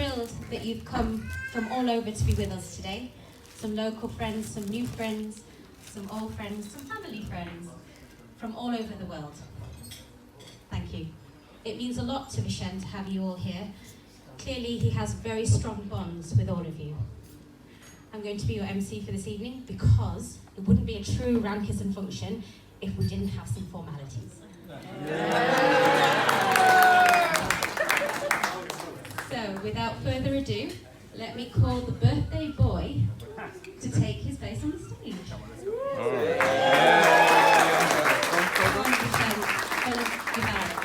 thrilled that you've come from all over to be with us today. Some local friends, some new friends, some old friends, some family friends from all over the world. Thank you. It means a lot to Vishen to have you all here. Clearly he has very strong bonds with all of you. I'm going to be your MC for this evening because it wouldn't be a true Rankisan function if we didn't have some formalities. So, without further ado, let me call the birthday boy to take his place on the stage. Come on, Vishen, tell us about it.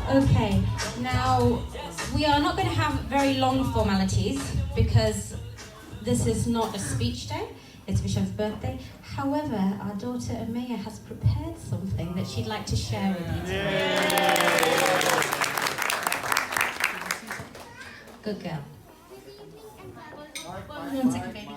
Okay, now we are not going to have very long formalities because this is not a speech day, it's Vishen's birthday. However, our daughter Amaya has prepared something that she'd like to share with you today. Good girl. One second, baby.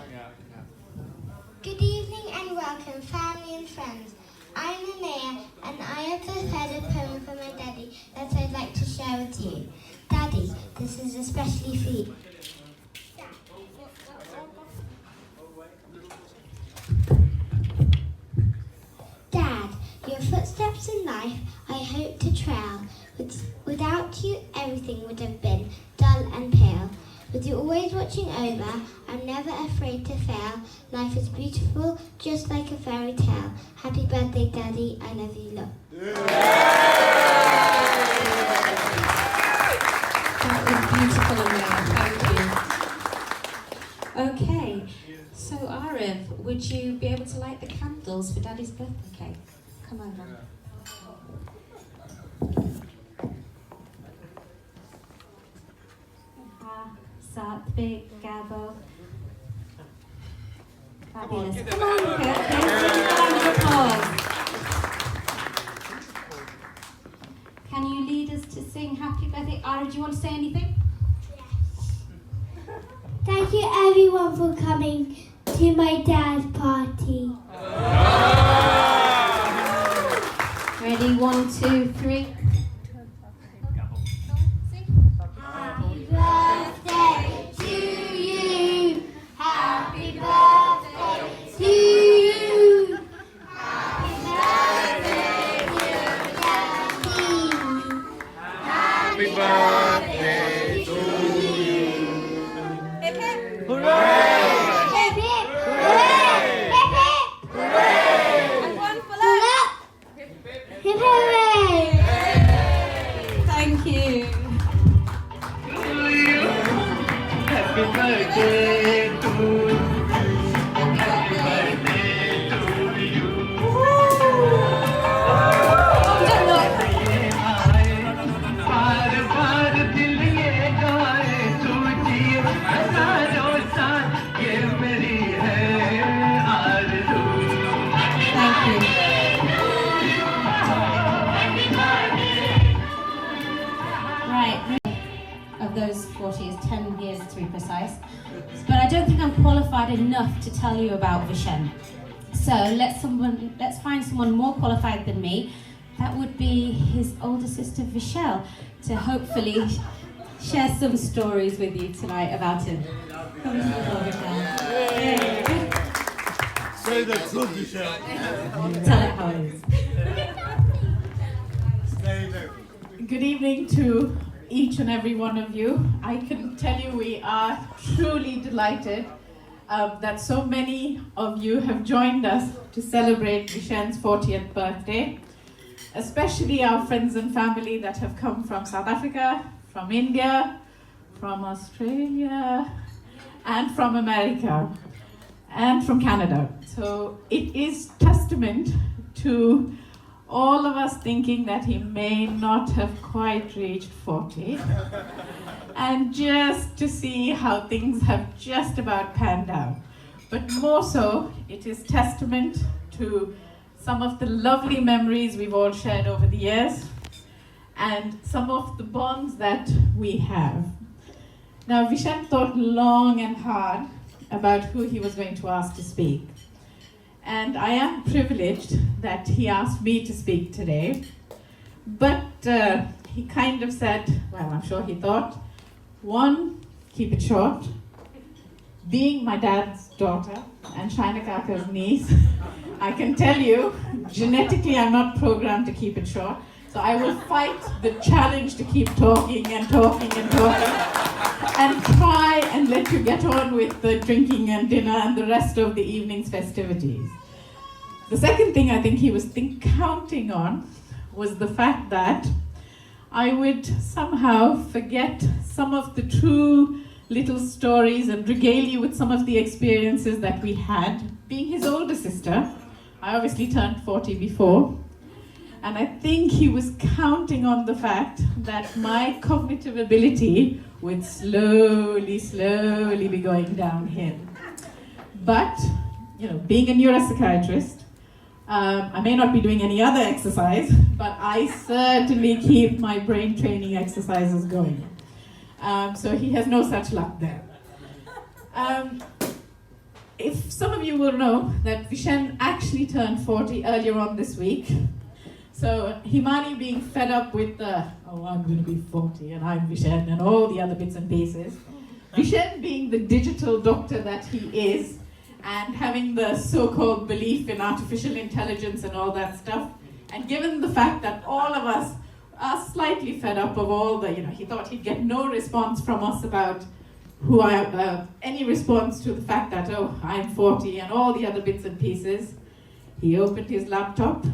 Good evening and welcome, family and friends. I'm Amaya and I have prepared a poem for my daddy that I'd like to share with you. Daddy, this is especially for you. Dad, your footsteps in life I hope to trail. Without you, everything would have been dull and pale. With you always watching over, I'm never afraid to fail. Life is beautiful, just like a fairy tale. Happy birthday, Daddy. I love you, lot. That was beautiful, Amaya. Thank you. Okay, so Arif, would you be able to light the candles for Daddy's birthday cake? Come over. Big Gabo. Fabulous. Come on, Kurt. Let's give a round of applause. Can you lead us to sing Happy Birthday? Ara, do you want to say anything? Yes. Thank you everyone for coming to my dad's party. Ready? 1, 2, 3. Those 40 is 10 years to be precise, but I don't think I'm qualified enough to tell you about Vishen. So let's find someone more qualified than me. That would be his older sister Vishel, to hopefully share some stories with you tonight about him. Come to the floor, Vishel. Say the truth, Vishel. Tell it how it is. Stay there. Good evening to each and every one of you. I can tell you we are truly delighted that so many of you have joined us to celebrate Vishen's 40th birthday, especially our friends and family that have come from South Africa, from India, from Australia, and from America, and from Canada. So it is testament to all of us thinking that he may not have quite reached 40, and just to see how things have just about panned out. But more so, it is testament to some of the lovely memories we've all shared over the years, and some of the bonds that we have. Now, Vishen thought long and hard about who he was going to ask to speak. And I am privileged that he asked me to speak today. But he kind of said, well, I'm sure he thought, one, keep it short. Being my dad's daughter and Shaina Kaka's niece, I can tell you, genetically I'm not programmed to keep it short. So I will fight the challenge to keep talking and talking and talking and try and let you get on with the drinking and dinner and the rest of the evening's festivities. The second thing I think he was counting on was the fact that I would somehow forget some of the true little stories and regale you with some of the experiences that we had. Being his older sister, I obviously turned 40 before, and I think he was counting on the fact that my cognitive ability would slowly be going downhill. But, being a neuropsychiatrist, I may not be doing any other exercise, but I certainly keep my brain training exercises going. So he has no such luck there. If some of you will know that Vishen actually turned 40 earlier on this week. So Himani being fed up with the, I'm going to be 40 and I'm Vishen and all the other bits and pieces. Vishen being the digital doctor that he is and having the so-called belief in artificial intelligence and all that stuff. And given the fact that all of us are slightly fed up of all the, he thought he'd get no response from us about who I am, any response to the fact that, I'm 40 and all the other bits and pieces. He opened his laptop.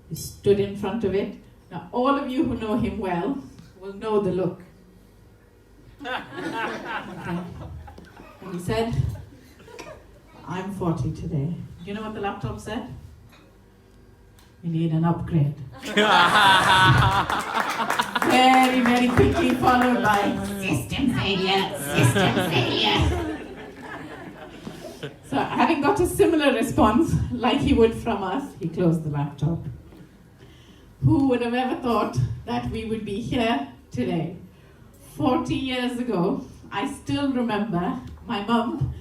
He stood in front of it. Now, all of you who know him well will know the look. Okay. And he said, I'm 40 today. Do you know what the laptop said? We need an upgrade. Very, very quickly followed by system failure. So having got a similar response, like he would from us, he closed the laptop. Who would have ever thought that we would be here today? 40 years ago, I still remember my mum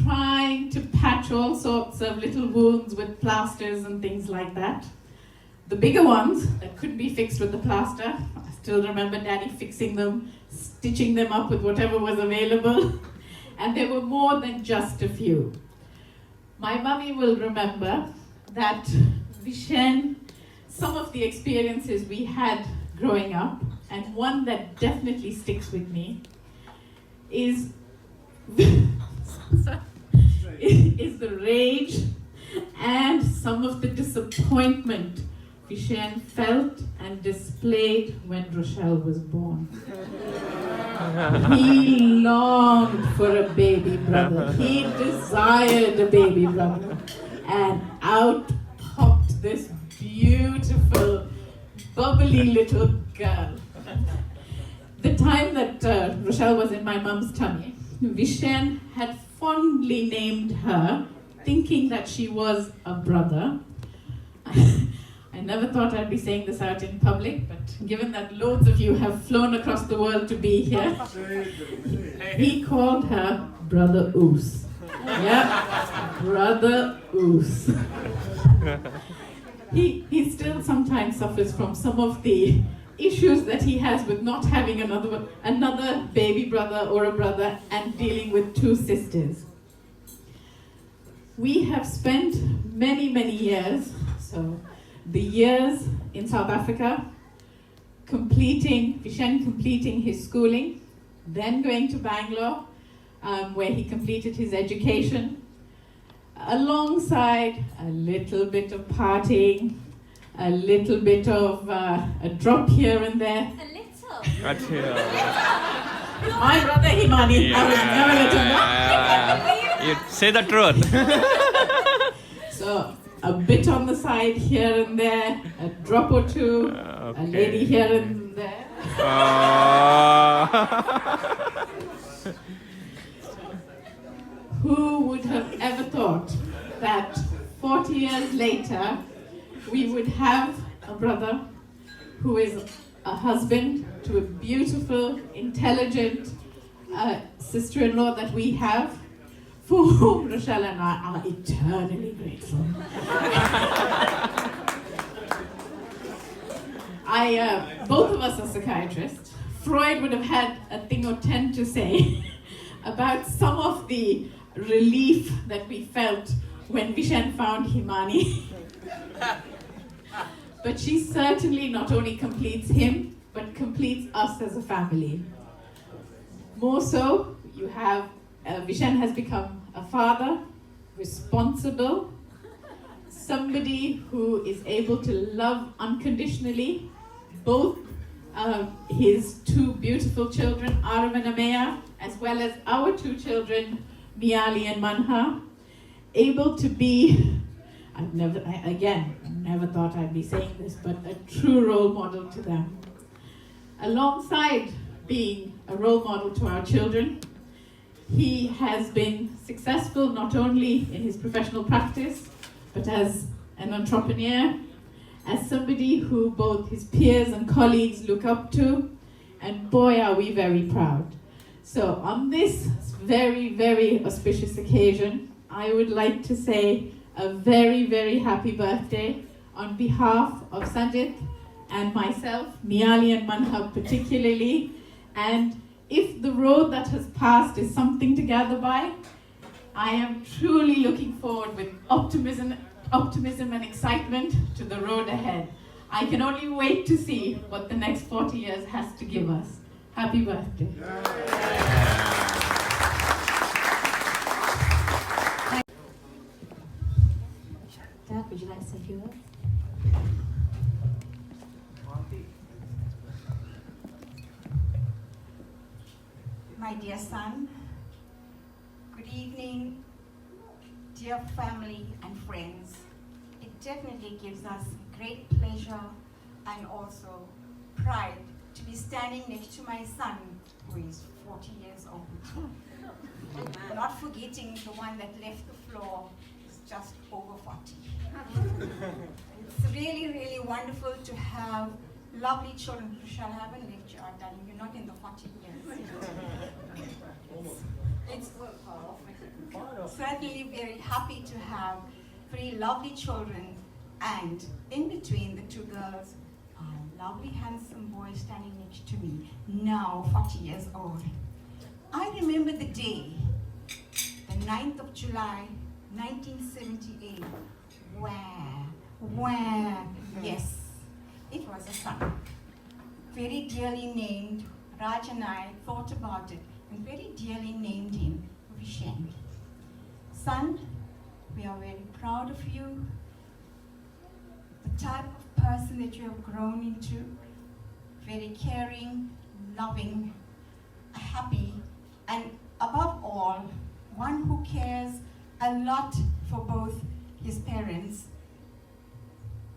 trying to patch all sorts of little wounds with plasters and things like that. The bigger ones that couldn't be fixed with the plaster, I still remember Daddy fixing them, stitching them up with whatever was available. And there were more than just a few. My mummy will remember that Vishen, some of the experiences we had growing up, and one that definitely sticks with me, is the rage and some of the disappointment Vishen felt and displayed when Rochelle was born. He longed for a baby brother. He desired a baby brother. And out popped this beautiful, bubbly little girl. The time that Rochelle was in my mum's tummy, Vishen had fondly named her, thinking that she was a brother. I never thought I'd be saying this out in public, but given that loads of you have flown across the world to be here, he called her Brother Oos. Yeah, Brother Oos. He still sometimes suffers from some of the issues that he has with not having another baby brother or a brother and dealing with two sisters. We have spent many, many years, so the years in South Africa, Vishen completing his schooling, then going to Bangalore, where he completed his education, alongside a little bit of partying, a little bit of a drop here and there. A little. My brother Himani, I would never let him go. You say the truth. So, a bit on the side here and there, a drop or two, a lady here and there. Who would have ever thought that 40 years later we would have a brother who is a husband to a beautiful, intelligent sister-in-law that we have, for whom Rochelle and I are eternally grateful. Both of us are psychiatrists. Freud would have had a thing or 10 to say about some of the relief that we felt when Vishen found Himani. But she certainly not only completes him, but completes us as a family. More so, you have Vishen has become a father, responsible, somebody who is able to love unconditionally both his two beautiful children, Aram and Ameya, as well as our two children, Miali and Manha, able to be, I never thought I'd be saying this, but a true role model to them. Alongside being a role model to our children, he has been successful not only in his professional practice, but as an entrepreneur, as somebody who both his peers and colleagues look up to, and boy, are we very proud. So on this very, very auspicious occasion, I would like to say a very, very happy birthday on behalf of Sanjit and myself, Miali and Manhab particularly. And if the road that has passed is something to gather by, I am truly looking forward with optimism and excitement to the road ahead. I can only wait to see what the next 40 years has to give us. Happy birthday. Dad, would you like to say a few words? My dear son, good evening, dear family and friends. It definitely gives us great pleasure and also pride to be standing next to my son, who is 40 years old. Not forgetting the one that left the floor is just over 40. It's really, really wonderful to have lovely children who shall have a lecture, darling. You're not in the 40 years. It's certainly very happy to have 3 lovely children, and in between the 2 girls are a lovely handsome boy standing next to me, now 40 years old. I remember the day, the 9th of July, 1978, where, yes, it was a son, very dearly named. Raj and I thought about it and very dearly named him Vishen. Son, we are very proud of you, the type of person that you have grown into, very caring, loving, happy, and above all, one who cares a lot for both his parents,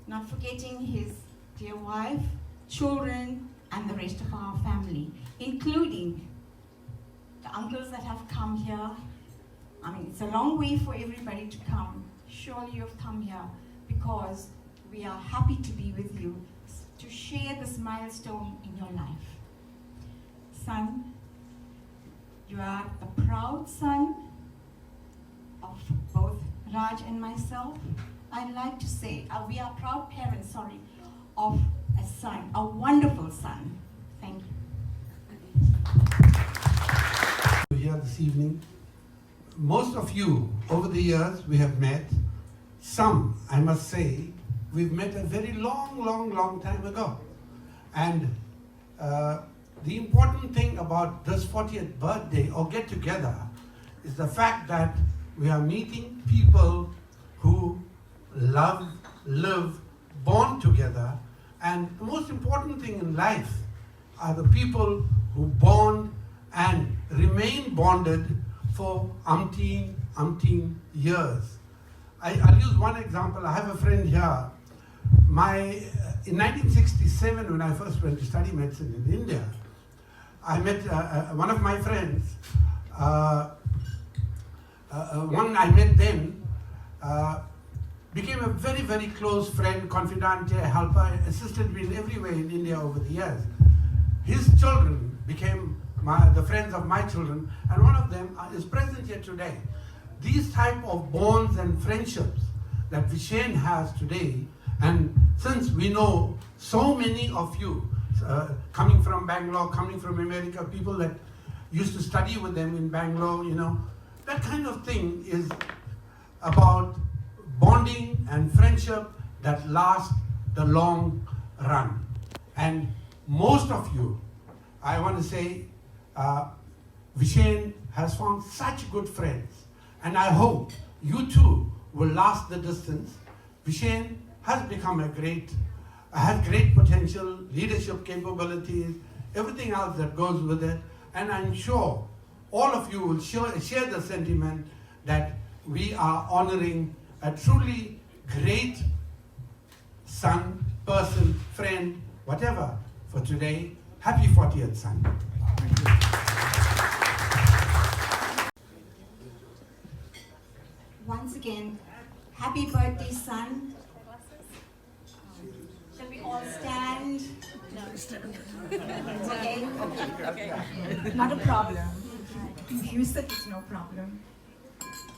not forgetting his dear wife, children, and the rest of our family, including the uncles that have come here. I mean, it's a long way for everybody to come. Surely you have come here because we are happy to be with you, to share this milestone in your life. Son, you are the proud son of both Raj and myself. I'd like to say, we are proud parents, of a son, a wonderful son. Thank you. Here this evening. Most of you, over the years, we have met. Some, I must say, we've met a very long time ago. And the important thing about this 40th birthday or get together is the fact that we are meeting people who love, live, born together. And the most important thing in life are the people who bond and remain bonded for umpteen years. I'll use one example. I have a friend here. In 1967, when I first went to study medicine in India, I met one of my friends. One I met then became a very, very close friend, confidant, helper, assisted me in every way in India over the years. His children became the friends of my children, and one of them is present here today. These type of bonds and friendships that Vishen has today, and since we know so many of you coming from Bangalore, coming from America, people that used to study with them in Bangalore, you know, that kind of thing is about bonding and friendship that last the long run. And most of you, I want to say, Vishen has found such good friends, and I hope you too will last the distance. Vishen has become has great potential, leadership capabilities, everything else that goes with it, and I'm sure all of you will share the sentiment that we are honoring a truly great son, person, friend, whatever, for today. Happy 40th son. Once again, happy birthday, son. Shall we all stand? No. Okay? Okay. Not a problem. If you said it's no problem.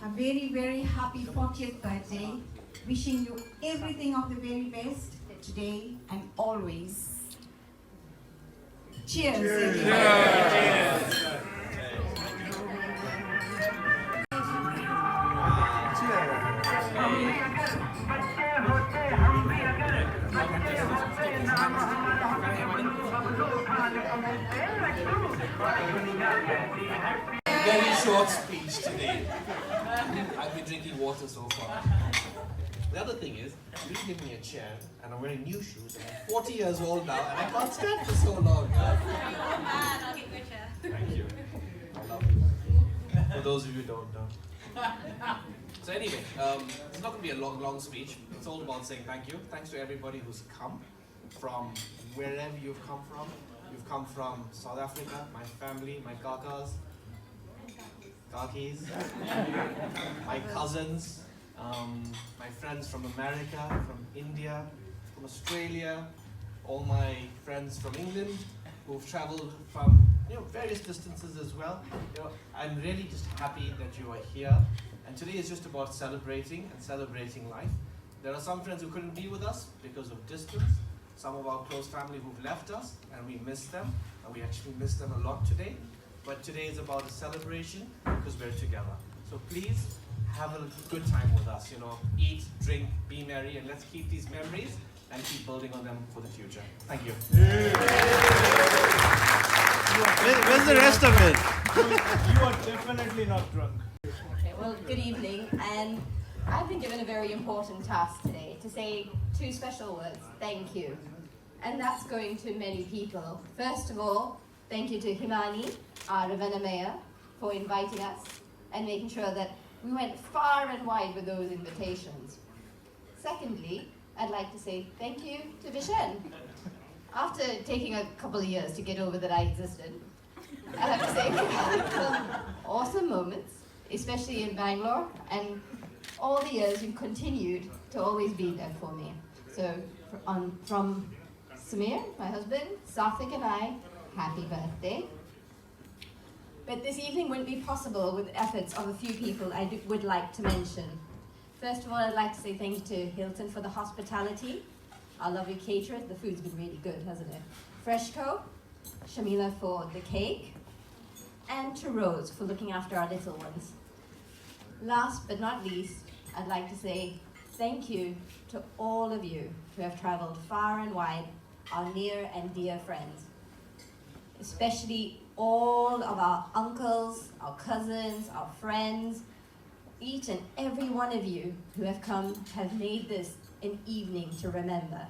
A very, very happy 40th birthday. Wishing you everything of the very best today and always. Cheers. Cheers. Cheers. Very short speech today. I've been drinking water so far. The other thing is, you give me a chair and I'm wearing new shoes and I'm 40 years old now and I can't stand for so long. I'll get you a chair. Thank you. I love it. For those of you who don't know. So anyway, it's not going to be a long speech. It's all about saying thank you. Thanks to everybody who's come from wherever you've come from. You've come from South Africa, my family, my kakis, my cousins, my friends from America, from India, from Australia, all my friends from England who've traveled from various distances as well. I'm really just happy that you are here. And today is just about celebrating life. There are some friends who couldn't be with us because of distance. Some of our close family who've left us, and we miss them, and we actually miss them a lot today. But today is about a celebration because we're together. So please have a good time with us. Eat, drink, be merry, and let's keep these memories and keep building on them for the future. Thank you. Where's the rest of it? You are definitely not drunk. Okay, well, good evening, and I've been given a very important task today to say two special words, thank you. And that's going to many people. First of all, thank you to Himani, our Ravenna Mayor, for inviting us and making sure that we went far and wide with those invitations. Secondly, I'd like to say thank you to Vishen. After taking a couple of years to get over that I existed, I have to say we've had some awesome moments, especially in Bangalore, and all the years you've continued to always be there for me. So from Samir, my husband, Safik and I, happy birthday. But this evening wouldn't be possible with the efforts of a few people I would like to mention. First of all, I'd like to say thank you to Hilton for the hospitality, our lovely caterers. The food's been really good, hasn't it? Freshco, Shamila for the cake, and to Rose for looking after our little ones. Last but not least, I'd like to say thank you to all of you who have traveled far and wide, our near and dear friends. Especially all of our uncles, our cousins, our friends, each and every one of you who have come have made this an evening to remember.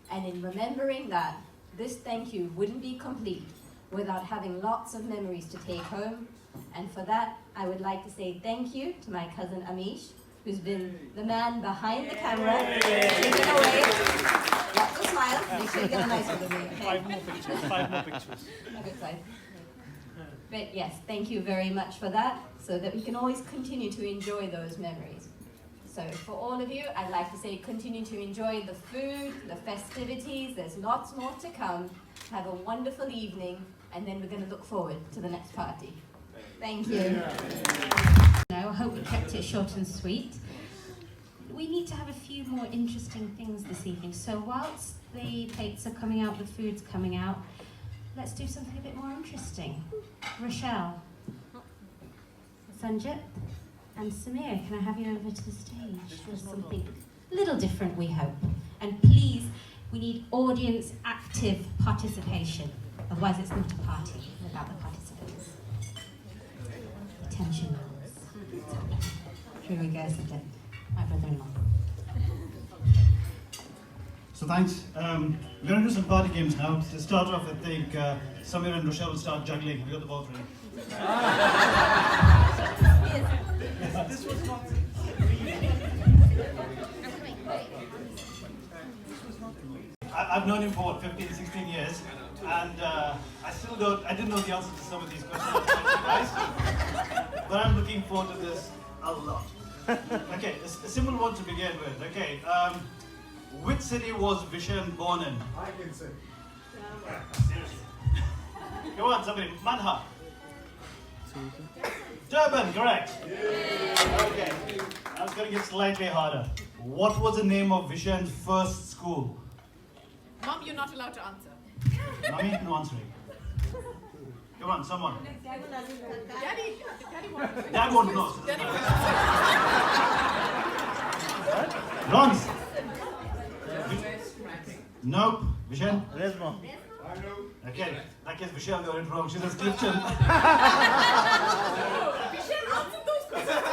And in remembering that, this thank you wouldn't be complete without having lots of memories to take home. And for that, I would like to say thank you to my cousin Amish who's been the man behind the camera, taking away. Lots of smiles. Make sure you get a nice one of me. Okay? 5 more pictures. 5 more pictures. A good side. But yes, thank you very much for that, so that we can always continue to enjoy those memories. So for all of you, I'd like to say continue to enjoy the food, the festivities. There's lots more to come. Have a wonderful evening, and then we're going to look forward to the next party. Thank you. No, I hope we kept it short and sweet. We need to have a few more interesting things this evening. So whilst the plates are coming out, the food's coming out, let's do something a bit more interesting. Rochelle, Sanjit, and Samir, can I have you over to the stage for something a little different, we hope. And please, we need audience active participation. Otherwise it's not a party without the participants. Attention, rules. Here we go, Sanjit, my brother-in-law. So thanks. We're going to do some party games now. To start off, I think Samir and Rochelle will start juggling. Have you got the ball ready? This was not. I've known him for 15, 16 years, and I didn't know the answer to some of these questions, guys. But I'm looking forward to this a lot. Okay, a simple one to begin with. Okay, which city was Vishen born in? I can say. Seriously. Come on, somebody. Manha. Durban, correct. Okay. I was going to get slightly harder. What was the name of Vishen's first school? Mom, you're not allowed to answer. Mommy, no answering. Come on, someone. Daddy wants to. Dad won't know. Daddy wants Bronze. Nope. Vishen? Resmo. I know. Okay. That case, Vishen got it wrong. She's a Christian. Vishen answered those questions.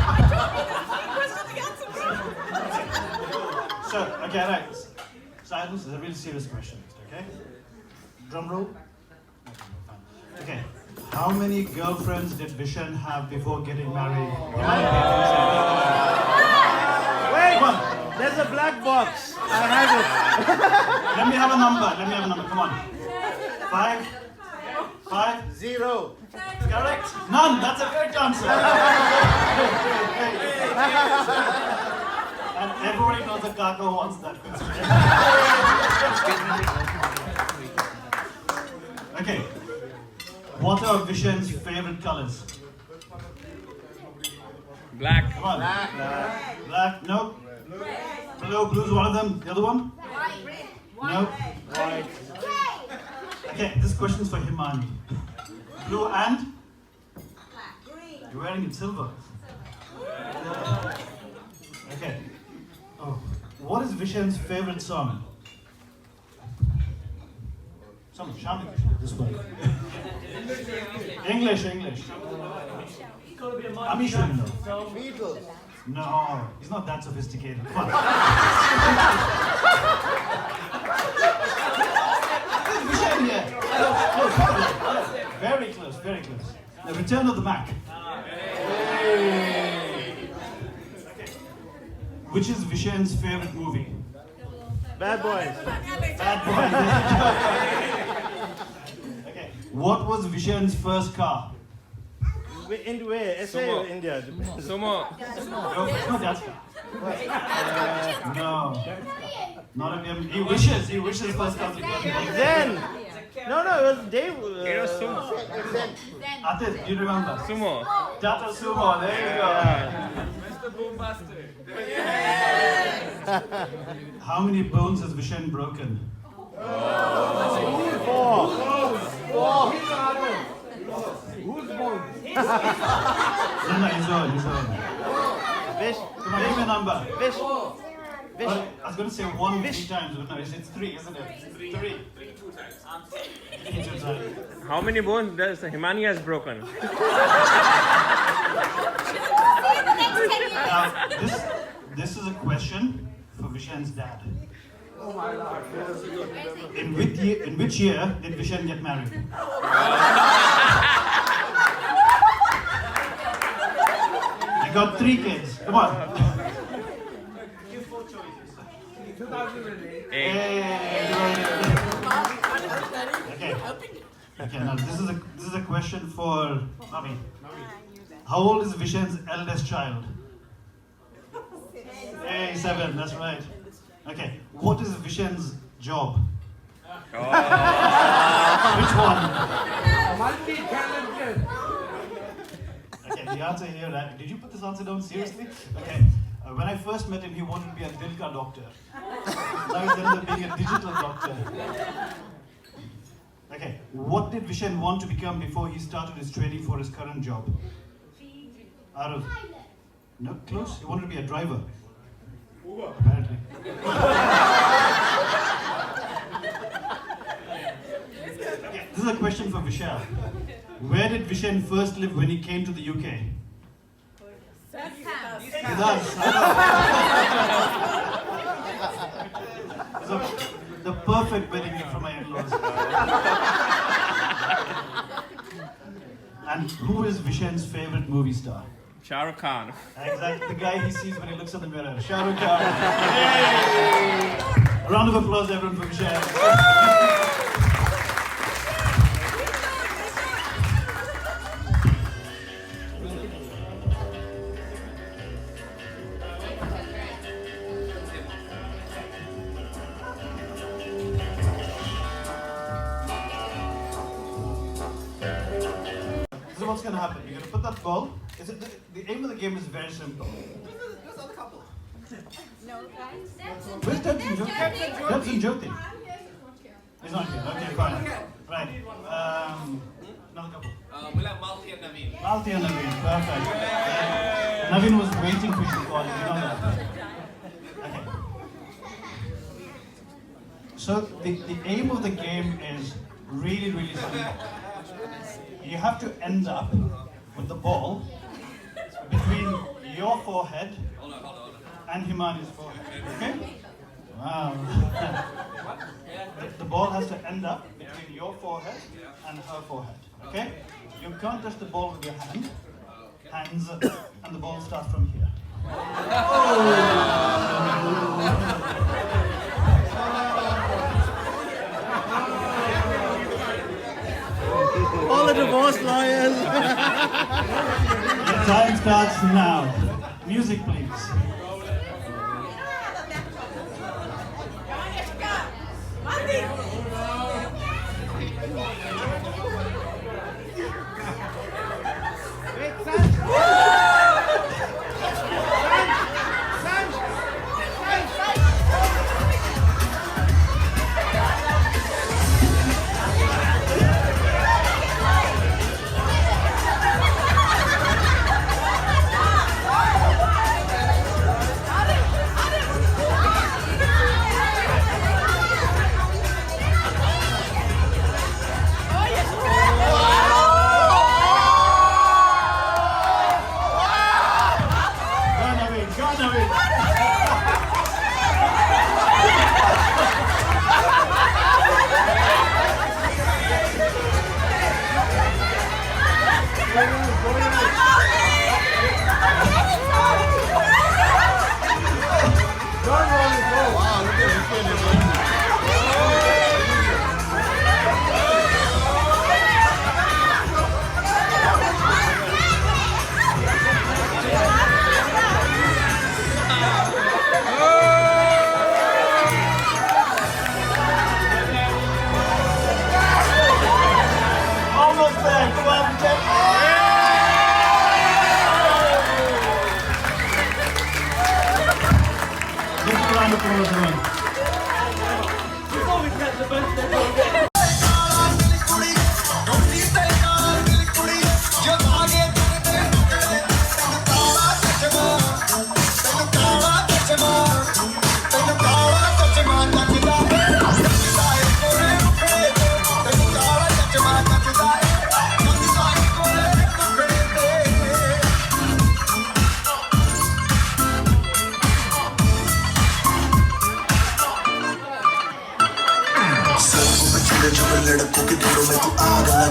I told you the question So, okay, right. Silence is a really serious question, okay? Drum roll. Okay. How many girlfriends did Vishen have before getting married? Wait! Come on. There's a black box. I have it. Let me have a number. Come on. 5. 0. Correct. None. That's a correct answer. And everybody knows that Kaka wants that question. Okay. What are Vishen's favorite colors? Black. Come on. Black. No. Blue. Blue's one of them. The other one? No. White. Okay, this question's for Himani. Blue and? You're wearing it silver. Okay. Oh. What is Vishen's favorite song? Some Shami this way. English. Amishan, no. Beatles. No, he's not that sophisticated. Come on. Vishen here. Close. Very close. The Return of the Mac. Which is Vishen's favorite movie? Bad Boys. Bad Boys. Okay. What was Vishen's first car? In where? SA or India? Sumo. No, it's not Dad's car. No. Not a BMW. He wishes first car to be Then. No, it was Dave. Sumo. Atit, do you remember? Sumo. Tata Sumo, there you go. Mr. Boombastic. How many bones has Vishen broken? 4. Who's born? No, his own. Fish. Come on, give me a number. Fish. Well, I was going to say 1 3 times, but no, it's 3, isn't it? 3. 3 2 times. How many bones does Himani has broken? This is a question for Vishen's dad. Oh my Lord. In which year did Vishen get married? You got 3 kids. Come on. Give 4 choices. 2008. Okay. Okay, now this is a question for Navi. How old is Vishen's eldest child? 7, that's right. Okay, what is Vishen's job? Which one? Multi-talented. Okay, the answer here, did you put this answer down seriously? Okay, when I first met him, he wanted to be a Dilka doctor. Now he's ended up being a digital doctor. Okay, what did Vishen want to become before he started his training for his current job? Out of... No, close? He wanted to be a driver. Uber. Apparently. Okay, this is a question for Vishal. Where did Vishen first live when he came to the UK? With us. So, the perfect wedding gift for my in-laws. And who is Vishen's favorite movie star? Shah Rukh Khan. Exactly, the guy he sees when he looks in the mirror. Shah Rukh Khan. Yay! A round of applause everyone for Vishen. This is what's going to happen. You're going to put that ball. The aim of the game is very simple. There's other couple. Where's Debs and Jyoti? Debs and Jyoti. He's not here. Okay, fine. Right. Another couple. We'll have Malti and Naveen. Malti and Naveen. Perfect. Naveen was waiting for you to call. You know that. Okay. So the aim of the game is really, really simple. You have to end up with the ball between your forehead and Himani's forehead. Okay? Wow. The ball has to end up between your forehead and her forehead. Okay? You can't touch the ball with your hands, and the ball starts from here. All the divorce lawyers. The time starts now. Music, please.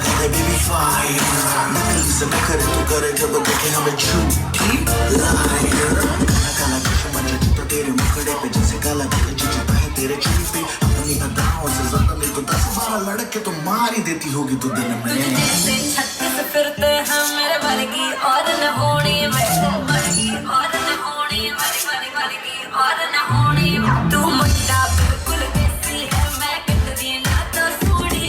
करे baby fire नकली से न करे तो करे जब देखे हमें झूठी liar काला काला चश्मा जचता तेरे मुखड़े पे जैसे काला काला चिपका है तेरे चुल पे अपनी अदाओं से ज्यादा नहीं तो 10-12 लड़के तो मार ही देती होगी तू दिन में जैसे 36 फिरते हैं मेरे वर्गी और न होनी मेरे वर्गी और न होनी मेरी वर्गी और न होनी तू मुंडा बिल्कुल देसी है मैं कितनी ना तो सूढ़ी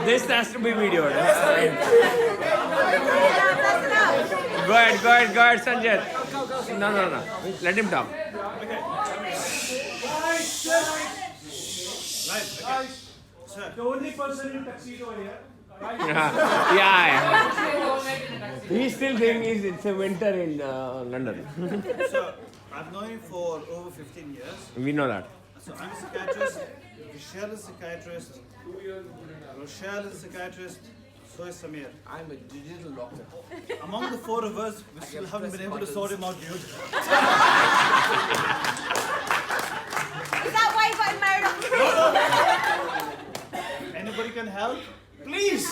This has to be videoed. Go ahead, Sanjay. No. Let him talk. The only person in tuxedo here. Yeah. He's still thinking it's a winter in London. So, I've known him for over 15 years. We know that. So, I'm a psychiatrist, Vishal is a psychiatrist, Rochelle is a psychiatrist, so is Samir. I'm a digital doctor. Among the four of us, we still haven't been able to sort him out, dude. Is that why you got married off the Anybody can help? Please!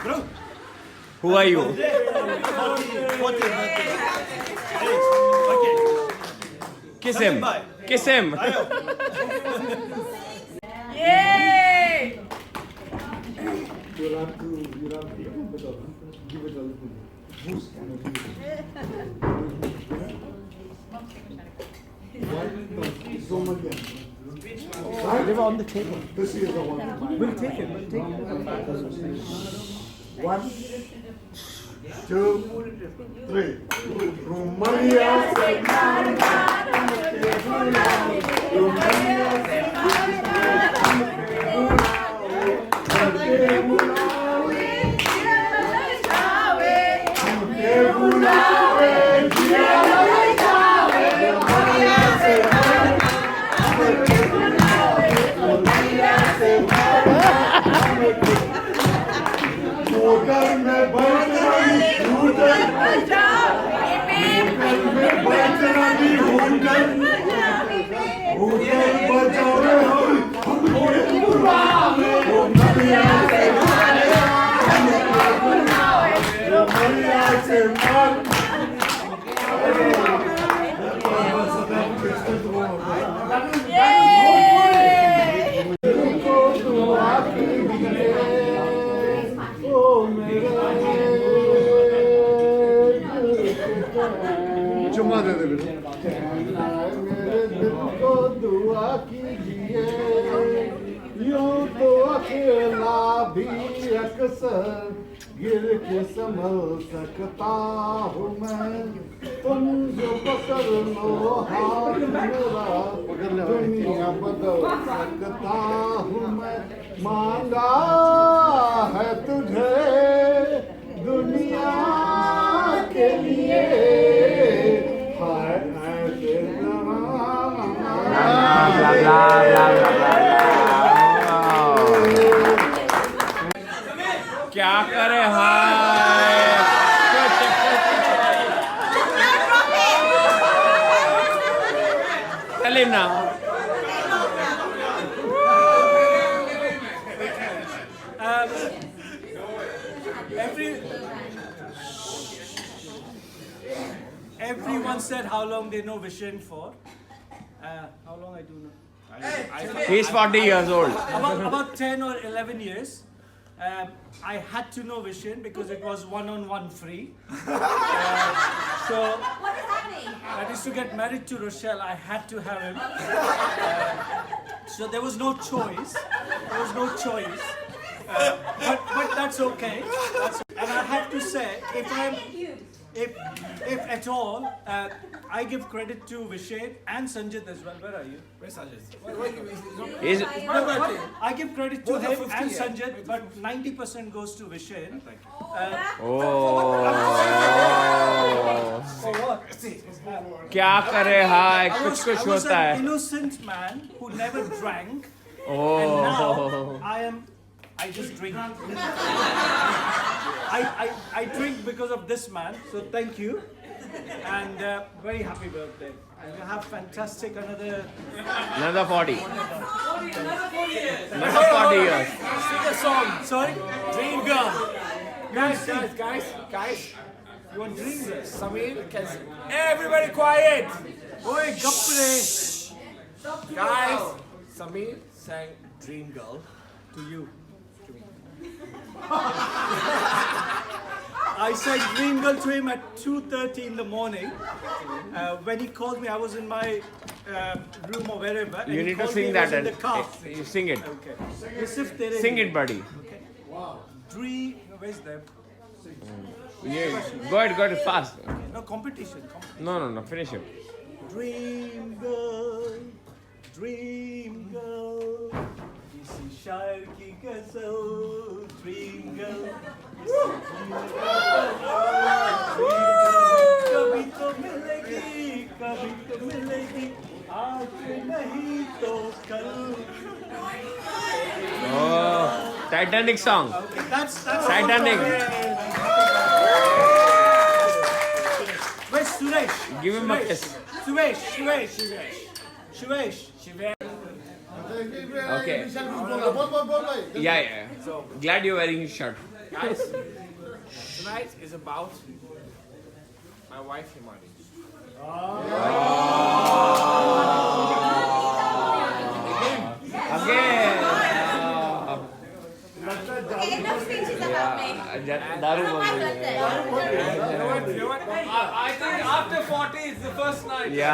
Bro! Who are you? 40 birthday. Okay. Kiss him. Kiss him. Yay! You'll have to give it a little boost. So much. They were on the table. This is the one. We'll take it. 1, 2, 3. Romania se canta, Romania se चुम्मा दे दे मेरे दिल को दुआ कीजिए यूं तो अकेला भी अक्सर गिर के संभल सकता हूँ मैं तुम जो पकड़ लो हाथ मेरा दुनिया बदल सकता हूँ मैं मांगा है तुझे दुनिया के लिए क्या करे हाय Tell him now. Everyone said how long they know Vishen for. How long I do know? He's 40 years old. About 10 or 11 years. I had to know Vishen because it was one-on-one free. So, What does that mean? that is to get married to Rochelle, I had to have him. So there was no choice. But that's okay. And I have to say, if at all, I give credit to Vishen and Sanjit as well. Where are you? Where's Sanjay? I give credit to him and Sanjit, but 90% goes to Vishen. For what? क्या करे हाय I कुछ was होता an है innocent man who never drank, and Oh. now I am I just drink. I drink because of this man, so thank you. And very happy birthday. And you have fantastic another 40. Another 40 years. Sing a song. Sorry? Dream Girl. Guys. You want Dream Girl? Samir can sing. Everybody quiet. Oi, gappre. Guys, Samir sang Dream Girl to you. To me. I sang Dream Girl to him at 2:30 in the morning. When he called me, I was in my room or wherever. And You he need to called sing me, I that. was in the car. You sing it. Okay. Sing it, buddy. Okay. Wow. Dream. Where's that? Yeah. Go ahead, fast. Okay. No competition. No, finish it. Dream girl, dream girl. किसी शायर की गज़ल, dream girl. कभी तो मिलेगी, आज नहीं तो कल. Oh, Titanic song. Okay, that's Titanic. Where's Suresh? Give him a kiss. Suresh. Okay. Yeah. So glad you're wearing his shirt. Guys, tonight is about my wife Himani. Again. Enough speeches about me. Daru You know what? I think after 40 is the first night. Yeah.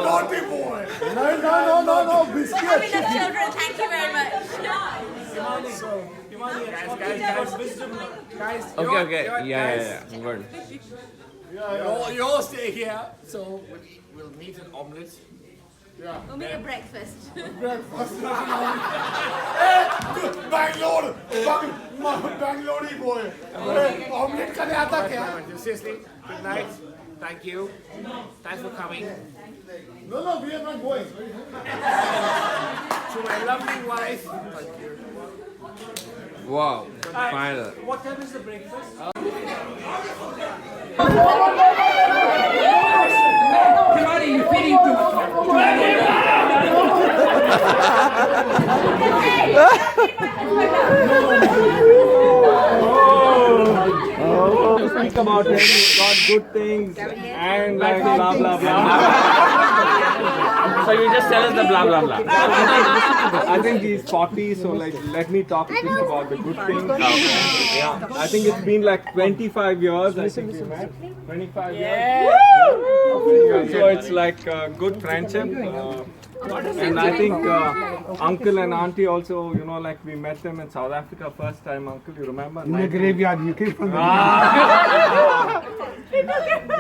Naughty boy. No, biscuit. We love children, thank you very much. Guys, wisdom. Guys, Okay. Yeah. Good. You all stay here, so we'll meet an omelette. Yeah. We'll meet at breakfast. Bangalore boy. Omelette करने आता क्या? Seriously, good night. Thank you. Thanks for coming. No, we are not going. To my lovely wife. Thank you. Wow. Final. What time is the breakfast? Speak about him, he's got good things and like blah blah blah. So you just tell us the blah blah blah. I think he's 40, so like let me talk just about the good things. Yeah, I think it's been like 25 years. I think we met. 25 years. So it's like a good friendship. And I think uncle and auntie also, you know, like we met them in South Africa first time. Uncle, you remember? In the graveyard, you came from the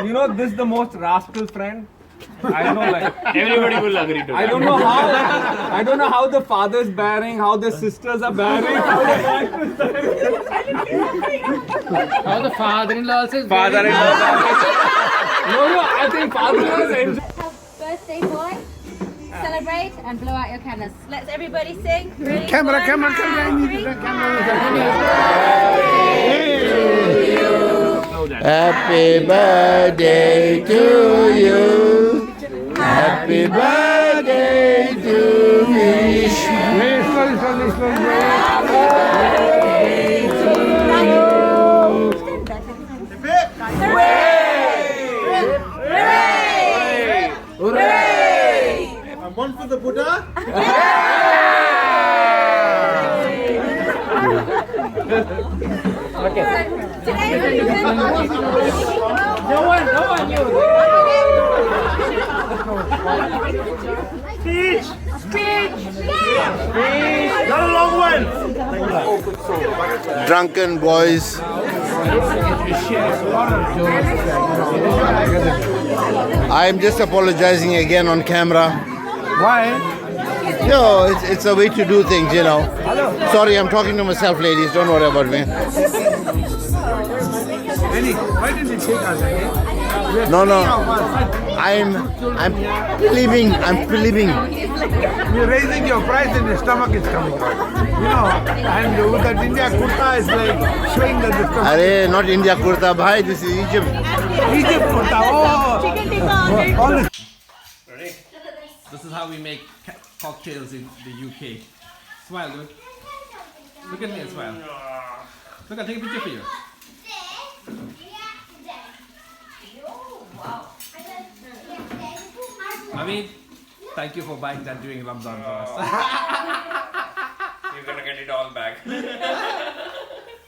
You know, this is the most rascal friend. I know, like everybody will agree to that. I don't know how the father's bearing, how the sisters are bearing, how the father-in-law is father-in-law. No, I think father-in-law is Birthday boy, celebrate and blow out your candles. Let's everybody sing. Ready? Camera. One, I need two, the three. camera. Happy birthday to you. Happy birthday to Vishen. One for the Buddha. Okay. No one Speech. Not a long one. Drunken boys. I am just apologizing again on camera. Why? No, it's a way to do things, you know. Sorry, I'm talking to myself, ladies. Don't worry about me. Why didn't you take us? No, no. I'm believing. You're raising your price and your stomach is coming out. You know, and with that India kurta is like showing that the stomach. Arey, not India kurta, bhai. This is Egypt. Egypt kurta. Oh. All this. Ready? This is how we make cocktails in the UK. Smile, dude. Look at me and smile. Look, I'll take a picture for you. I mean, thank you for buying that during Ramadan for us. You're gonna get it all back.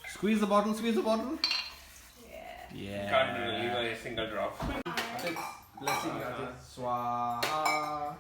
Squeeze the bottle, squeeze the bottle. Yeah. Can't leave a single drop. Blessing you. Swaha.